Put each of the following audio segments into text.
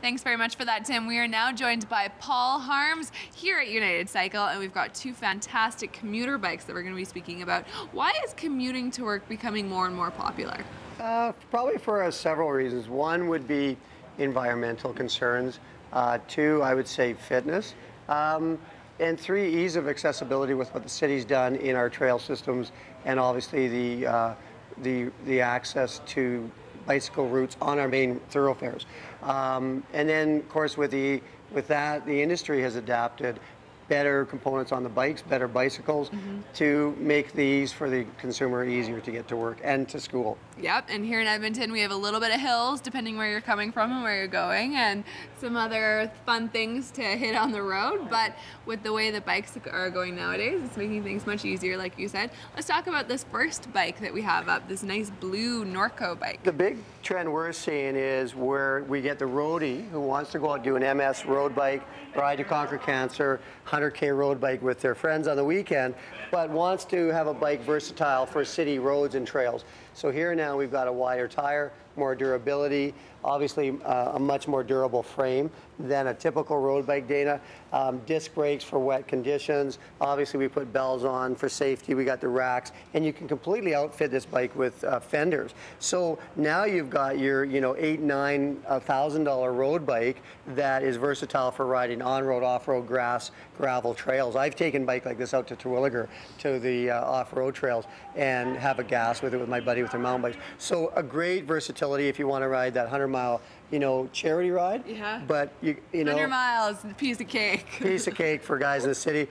Thanks very much for that, Tim. We are now joined by Paul Harms here at United Cycle, and we've got two fantastic commuter bikes that we're going to be speaking about. Why is commuting to work becoming more and more popular? Probably for several reasons. One would be environmental concerns. Two, I would say fitness. And three, ease of accessibility with what the city's done in our trail systems, and obviously the access to bicycle routes on our main thoroughfares. And then, of course, with that, the industry has adapted better components on the bikes, better bicycles, to make these for the consumer easier to get to work and to school. Yep, and here in Edmonton we have a little bit of hills depending where you're coming from and where you're going, and some other fun things to hit on the road, but with the way that bikes are going nowadays, it's making things much easier, like you said. Let's talk about this first bike that we have up, this nice blue Norco bike. The big trend we're seeing is where we get the roadie who wants to go out and do an MS road bike, ride to conquer cancer, 100K road bike with their friends on the weekend, but wants to have a bike versatile for city roads and trails. So here now we've got a wider tire, more durability, obviously a much more durable frame than a typical road bike, Dana. Disc brakes for wet conditions. Obviously we put bells on for safety. We got the racks, and you can completely outfit this bike with fenders. So now you've got your, $8,000, $9,000 road bike that is versatile for riding on-road, off-road, grass, gravel trails. I've taken a bike like this out to Terwilliger to the off-road trails and have a gas with it with my buddy with their mountain bikes. So a great versatility if you want to ride that 100-mile charity ride. Yeah. But you know, 100 miles, piece of cake. Piece of cake for guys in the city.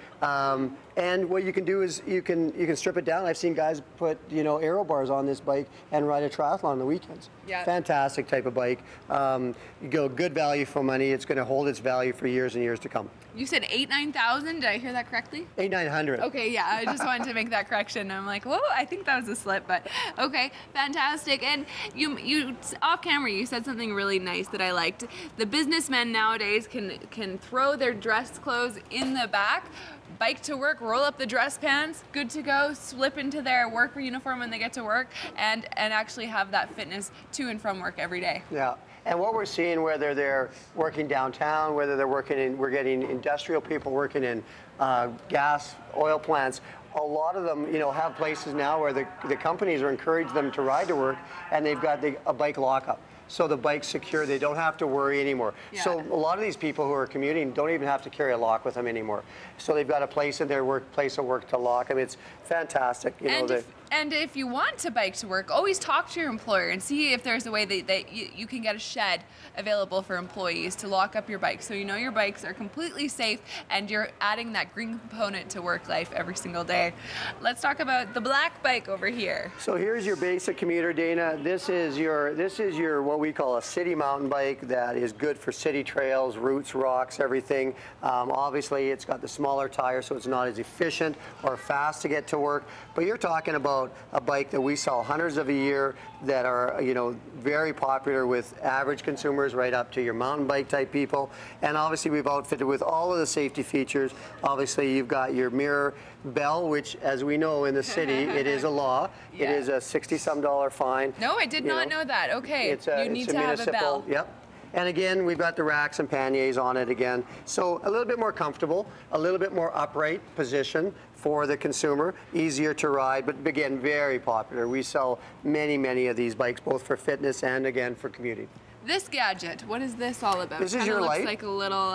And what you can do is you can strip it down. I've seen guys put aero bars on this bike and ride a triathlon on the weekends. Yeah. Fantastic type of bike. You go good value for money. It's going to hold its value for years and years to come. You said 8,000-9,000. Did I hear that correctly? 8,900. Okay, yeah. I just wanted to make that correction. I'm like, whoa, I think that was a slip, but okay, fantastic. And you off camera, you said something really nice that I liked. The businessmen nowadays can throw their dress clothes in the back, bike to work, roll up the dress pants, good to go, slip into their work uniform when they get to work, and actually have that fitness to and from work every day. Yeah. And what we're seeing, whether they're working downtown, whether they're working in, we're getting industrial people working in gas, oil plants, a lot of them, have places now where the companies are encouraging them to ride to work, and they've got a bike lockup. So the bike's secure, they don't have to worry anymore. Yeah. So a lot of these people who are commuting don't even have to carry a lock with them anymore. So they've got a place in their place of work to lock. I mean, it's fantastic. And if you want to bike to work, always talk to your employer and see if there's a way that you can get a shed available for employees to lock up your bike, so your bikes are completely safe and you're adding that green component to work life every single day. Let's talk about the black bike over here. So here's your basic commuter, Dana. This is your what we call a city mountain bike that is good for city trails, routes, rocks, everything. Obviously, it's got the smaller tire, so it's not as efficient or fast to get to work. But you're talking about a bike that we sell hundreds of a year that are very popular with average consumers right up to your mountain bike type people. And obviously we've outfitted with all of the safety features. Obviously you've got your mirror bell, which as we know in the city it is a law. Yeah. It is a $60-some fine. No, I did not know that. Okay, you need to have a bell. Yep. And again, we've got the racks and panniers on it again. So a little bit more comfortable, a little bit more upright position for the consumer, easier to ride, but again, very popular. We sell many, many of these bikes, both for fitness and again for commuting. This gadget, what is this all about? This is your light. It looks like a little,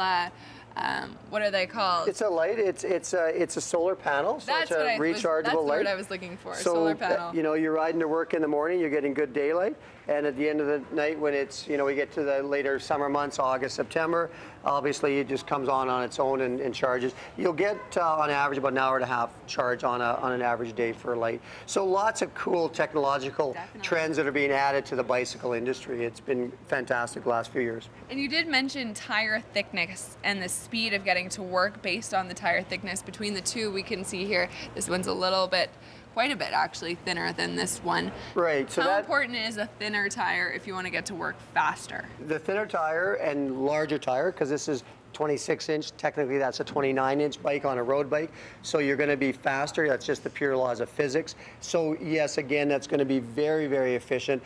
what are they called? It's a light. It's a solar panel, so it's a rechargeable light. That's the word I was looking for. So, solar panel. You're riding to work in the morning, you're getting good daylight, and at the end of the night, when it's we get to the later summer months, August, September, obviously it just comes on its own and charges. You'll get on average about an hour and a half charge on an average day for a light. So lots of cool technological trends that are being added to the bicycle industry. It's been fantastic the last few years. And you did mention tire thickness and the speed of getting to work based on the tire thickness. Between the two, we can see here, this one's a little bit, quite a bit actually, thinner than this one. Right. So how important is a thinner tire if you want to get to work faster? The thinner tire and larger tire, because this is 26-inch. Technically, that's a 29-inch bike on a road bike. So you're going to be faster. That's just the pure laws of physics. So yes, again, that's going to be very, very efficient.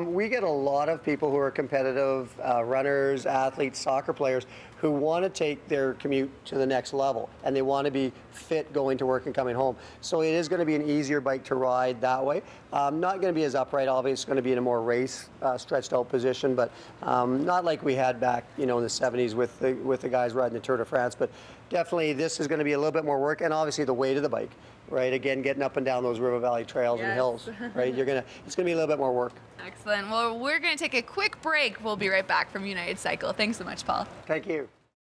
We get a lot of people who are competitive runners, athletes, soccer players who want to take their commute to the next level, and they want to be fit going to work and coming home. So it is going to be an easier bike to ride that way. Not going to be as upright, obviously. It's going to be in a more race stretched out position, but not like we had back, in the 70s with the guys riding the Tour de France. But definitely this is going to be a little bit more work, and obviously the weight of the bike, right? Again, getting up and down those river valley trails and hills, right? It's going to be a little bit more work. Excellent. Well, we're going to take a quick break. We'll be right back from United Cycle. Thanks so much, Paul. Thank you.